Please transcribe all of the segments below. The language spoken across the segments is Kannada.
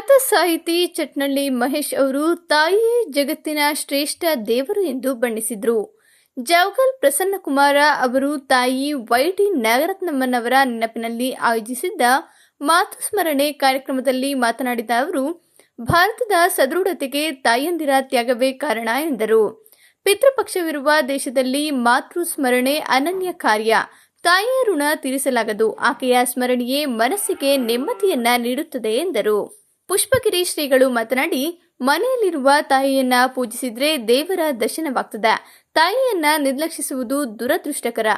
ಖ್ಯಾತ ಸಾಹಿತಿ ಚಟ್ನಳ್ಳಿ ಮಹೇಶ್ ಅವರು ತಾಯಿಯೇ ಜಗತ್ತಿನ ಶ್ರೇಷ್ಠ ದೇವರು ಎಂದು ಬಣ್ಣಿಸಿದರು. ಜಾವಗಲ್ ಪ್ರಸನ್ನಕುಮಾರ ಅವರು ತಾಯಿ ವೈ.ಟಿ. ನಾಗರತ್ನಮ್ಮನವರ ನೆನಪಿನಲ್ಲಿ ಆಯೋಜಿಸಿದ್ದ ಮಾತು ಸ್ಮರಣೆ ಕಾರ್ಯಕ್ರಮದಲ್ಲಿ ಮಾತನಾಡಿದ ಅವರು, ಭಾರತದ ಸದೃಢತೆಗೆ ತಾಯಂದಿರ ತ್ಯಾಗವೇ ಕಾರಣ ಎಂದರು. ಪಿತೃಪಕ್ಷವಿರುವ ದೇಶದಲ್ಲಿ ಮಾತೃ ಸ್ಮರಣೆ ಅನನ್ಯ ಕಾರ್ಯ. ತಾಯಿಯ ಋಣ ತೀರಿಸಲಾಗದು. ಆಕೆಯ ಸ್ಮರಣೆಯೇ ಮನಸ್ಸಿಗೆ ನೆಮ್ಮದಿಯನ್ನ ನೀಡುತ್ತದೆ ಎಂದರು. ಪುಷ್ಪಗಿರಿ ಶ್ರೀಗಳು ಮಾತನಾಡಿ, ಮನೆಯಲ್ಲಿರುವ ತಾಯಿಯನ್ನ ಪೂಜಿಸಿದ್ರೆ ದೇವರ ದರ್ಶನವಾಗ್ತದೆ. ತಾಯಿಯನ್ನ ನಿರ್ಲಕ್ಷಿಸುವುದು ದುರದೃಷ್ಟಕರ.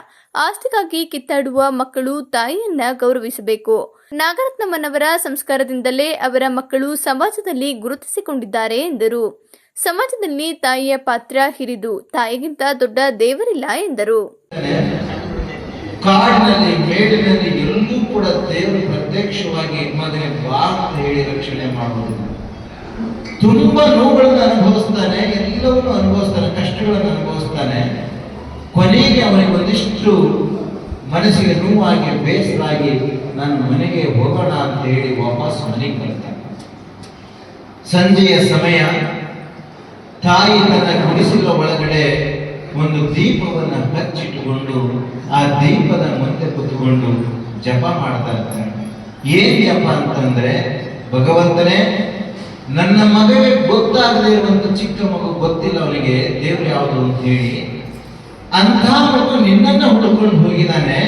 ಆಸ್ತಿಗಾಗಿ ಕಿತ್ತಾಡುವ ಮಕ್ಕಳು ತಾಯಿಯನ್ನ ಗೌರವಿಸಬೇಕು. ನಾಗರತ್ನಮ್ಮನವರ ಸಂಸ್ಕಾರದಿಂದಲೇ ಅವರ ಮಕ್ಕಳು ಸಮಾಜದಲ್ಲಿ ಗುರುತಿಸಿಕೊಂಡಿದ್ದಾರೆ ಎಂದರು. ಸಮಾಜದಲ್ಲಿ ತಾಯಿಯ ಪಾತ್ರ ಹಿರಿದು. ತಾಯಿಗಿಂತ ದೊಡ್ಡ ದೇವರಿಲ್ಲ ಎಂದರು. ಕಾಡಿನಲ್ಲಿ ಮೇಡಿನಲ್ಲಿ ಎಲ್ಲೂ ಕೂಡ ದೇವರು ಪ್ರತ್ಯಕ್ಷವಾಗಿ ಮಗನಿಗೆ ಬಾ ಅಂತ ಹೇಳಿ ರಕ್ಷಣೆ ಮಾಡುವುದು. ತುಂಬಾ ನೋವುಗಳನ್ನು ಅನುಭವಿಸ್ತಾನೆ, ಎಲ್ಲವನ್ನೂ ಅನುಭವಿಸ್ತಾನೆ, ಕಷ್ಟಗಳನ್ನು ಅನುಭವಿಸ್ತಾನೆ. ಕೊನೆಗೆ ಅವನಿಗೆ ಒಂದಿಷ್ಟು ಮನಸ್ಸಿಗೆ ನೋವಾಗಿ ಬೇಸರಾಗಿ ನಾನು ಮನೆಗೆ ಹೋಗೋಣ ಅಂತ ಹೇಳಿ ವಾಪಸ್ ಮನೆಗೆ ಬರ್ತಾನೆ. ಸಂಜೆಯ ಸಮಯ ತಾಯಿ ತನ್ನ ಗುಡಿಸಲ ಒಳಗಡೆ ಒಂದು ದೀಪವನ್ನು ಹಚ್ಚಿಟ್ಟುಕೊಂಡು ಆ ದೀಪದ ಮುಂದೆ ಕೂತ್ಕೊಂಡು ಜಪ ಮಾಡ್ತಾ ಇರ್ತಾನೆ. ಏನ್ ಜಪ ಅಂತಂದ್ರೆ, ಭಗವಂತನೇ, ನನ್ನ ಮಗನಿಗೆ ಗೊತ್ತಾಗದೇ ಇರುವಂತ ಚಿಕ್ಕ ಮಗು, ಗೊತ್ತಿಲ್ಲ ಅವನಿಗೆ ದೇವ್ರು ಯಾವುದು ಅಂತ ಹೇಳಿ, ಅಂಥ ಮಗು ನಿನ್ನನ್ನ ಹುಡುಕೊಂಡು ಹೋಗಿದ್ದಾನೆ.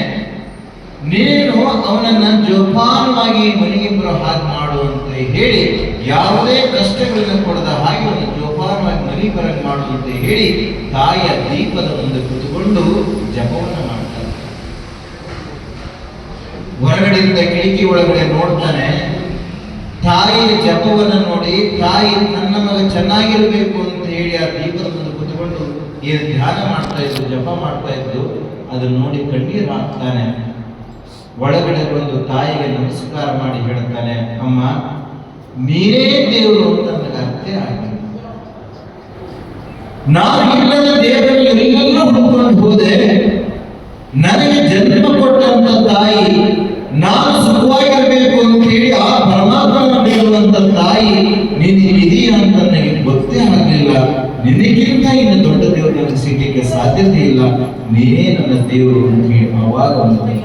ನೀನು ಅವನನ್ನ ಜೋಪಾನವಾಗಿ ಮನೆಗೆ ಬರೋ ಹಾಗೆ ಮಾಡು ಅಂತ ಹೇಳಿ, ಯಾವುದೇ ಕಷ್ಟಗಳನ್ನು ಕೊಡದ ಹಾಗೆ ಅವನು ಜೋಪಾನವಾಗಿ ಮನೆಗೆ ಬರಕ್ಕೆ ಮಾಡು ಅಂತ ಹೇಳಿ ತಾಯಿಯ ದೀಪದ ಮುಂದೆ ಕೂತ್ಕೊಂಡು ಜಪವನ್ನು ಮಾಡ್ತಾನೆ. ಹೊರಗಡೆಯಿಂದ ಕಿಟಕಿ ಒಳಗಡೆ ನೋಡ್ತಾನೆ. ತಾಯಿಯ ಜಪವನ್ನು ನೋಡಿ, ತಾಯಿ ನನ್ನ ಮಗ ಚೆನ್ನಾಗಿರ್ಬೇಕು ಅಂತ ಹೇಳಿ ಆ ದೀಪದ ಮುಂದೆ ಕೂತ್ಕೊಂಡು ಏನು ಧ್ಯಾನ ಮಾಡ್ತಾ ಇದ್ದು, ಜಪ ಮಾಡ್ತಾ ಇದ್ದು, ಅದನ್ನು ನೋಡಿ ಕಣ್ಣೀರು ಹಾಕ್ತಾನೆ. ಒಳಗಡೆ ಬಂದು ತಾಯಿಗೆ ನಮಸ್ಕಾರ ಮಾಡಿ ಹೇಳ್ತಾನೆ, ಅಮ್ಮ, ನೀನೇ ದೇವರು ಅಂತ ನನಗೆ ಅರ್ಥ ಆಗಿದೆ. ನಾನು ಇಲ್ಲದ ದೇವರಲ್ಲಿ ಎಲ್ಲೆಲ್ಲೂ ಹುಡ್ಕೊಂಡು ಹೋದೆ. ನನಗೆ ಜನ್ಮ ಕೊಟ್ಟಂತ ತಾಯಿ, ನಾನು ಸುಖವಾಗಿರಬೇಕು ಅಂತ ಹೇಳಿ ಆ ಪರಮಾತ್ಮನ ನೀಡುವಂತ ತಾಯಿ ನೀನು ಇದೆಯಾ ಅಂತ ನನಗೆ ಗೊತ್ತೇ ಆಗಲಿಲ್ಲ. ನಿನಗಿಂತ ಇನ್ನು ದೊಡ್ಡ ದೇವರು ನನಗೆ ಸಿಗಲಿಕ್ಕೆ ಸಾಧ್ಯತೆ ಇಲ್ಲ. ನೀನೇ ನನ್ನ ದೇವರು ಅಂತ ಹೇಳಿ ಆವಾಗ ಒಂದು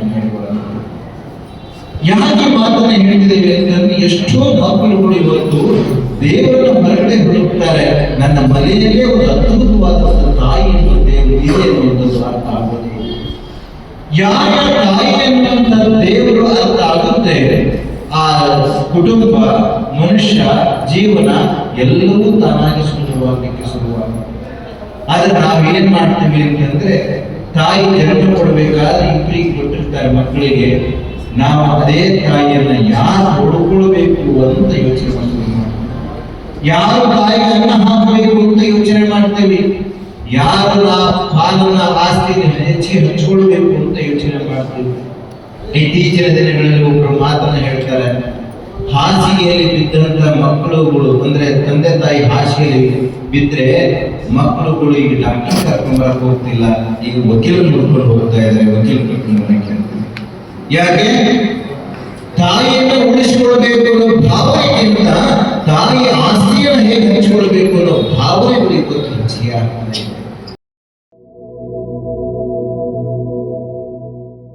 ಯಾಕೆ ಮಾತನ್ನ ಹೇಳಿದ್ದೇವೆ ಅಂತಂದ್ರೆ, ಎಷ್ಟೋ ಮಕ್ಕಳುಗಳು ಇವತ್ತು ದೇವರನ್ನ ಹೊರಗಡೆ ಹುಡುಕ್ತಾರೆ. ನನ್ನ ಮನೆಯಲ್ಲೇ ಒಂದು ಅದ್ಭುತವಾದಂತಹ ತಾಯಿ ಎನ್ನುವ ದೇವರು ಇದೆ ಎನ್ನುವಂಥದ್ದು ಅರ್ಥ ಆಗುತ್ತೆ. ಯಾರ ತಾಯಿ ಎನ್ನುವಂಥ ದೇವರು ಅರ್ಥ ಆಗುತ್ತೆ, ಆ ಕುಟುಂಬ, ಮನುಷ್ಯ ಜೀವನ ಎಲ್ಲವೂ ತಾನಾಗಿ ಸುಂದರವಾಗಲಿಕ್ಕೆ ಶುರುವಾಗುತ್ತೆ. ಆದ್ರೆ ನಾವೇನ್ ಮಾಡ್ತೀವಿ ಅಂತಂದ್ರೆ, ತಾಯಿ ಜನ್ಮ ಕೊಡಬೇಕಾದ್ರೆ ಇಬ್ಬರಿಗೆ ಕೊಟ್ಟಿರ್ತಾರೆ ಮಕ್ಕಳಿಗೆ, ನಾವು ಅದೇ ತಾಯಿಯನ್ನ ಯಾರು ನೋಡ್ಕೊಳ್ಬೇಕು ಅಂತ ಯೋಚನೆ ಮಾಡ್ತೀವಿ. ಯಾರು ತಾಯಿಗೆ ಅನ್ನ ಹಾಕಬೇಕು ಅಂತ ಯೋಚನೆ ಮಾಡ್ತೇವೆ. ಯಾರು ಹಾಲನ್ನ ಆಸ್ತಿನ ಹೆಚ್ಚಿಗೆ ಹಂಚ್ಕೊಳ್ಬೇಕು ಅಂತ ಯೋಚನೆ ಮಾಡ್ತೀವಿ. ಇತ್ತೀಚಿನ ದಿನಗಳಲ್ಲಿ ಒಬ್ರು ಮಾತನ್ನ ಹೇಳ್ತಾರೆ, ಹಾಸಿಗೆಯಲ್ಲಿ ಬಿದ್ದಂತ ಮಕ್ಕಳುಗಳು, ಅಂದ್ರೆ ತಂದೆ ತಾಯಿ ಹಾಸಿಗೆಯಲ್ಲಿ ಬಿದ್ರೆ ಮಕ್ಕಳುಗಳು ಈಗ ಡಾಕ್ಟರ್ ಕರ್ಕೊಂಡ್ಬರಕ್ ಹೋಗ್ತಿಲ್ಲ, ಈಗ ವಕೀಲರು ನೋಡ್ಕೊಂಡು ಹೋಗ್ತಾ ಇದ್ದಾರೆ. ವಕೀಲ ಕರ್ಕೊಂಡು ಬರಕ್ಕೆ ಯಾಕೆ? ತಾಯಿಯನ್ನು ಉಳಿಸಿಕೊಳ್ಬೇಕು ಅನ್ನೋ ಭಾವನೆಗಿಂತ ತಾಯಿ ಆಸ್ತಿಯನ್ನು ಹೇಗೆ ಹಂಚಿಕೊಳ್ಬೇಕು ಅನ್ನೋ ಭಾವನೆಗಳು ಇವತ್ತು ಹೆಚ್ಚಿಗೆ ಆಗ್ತದೆ.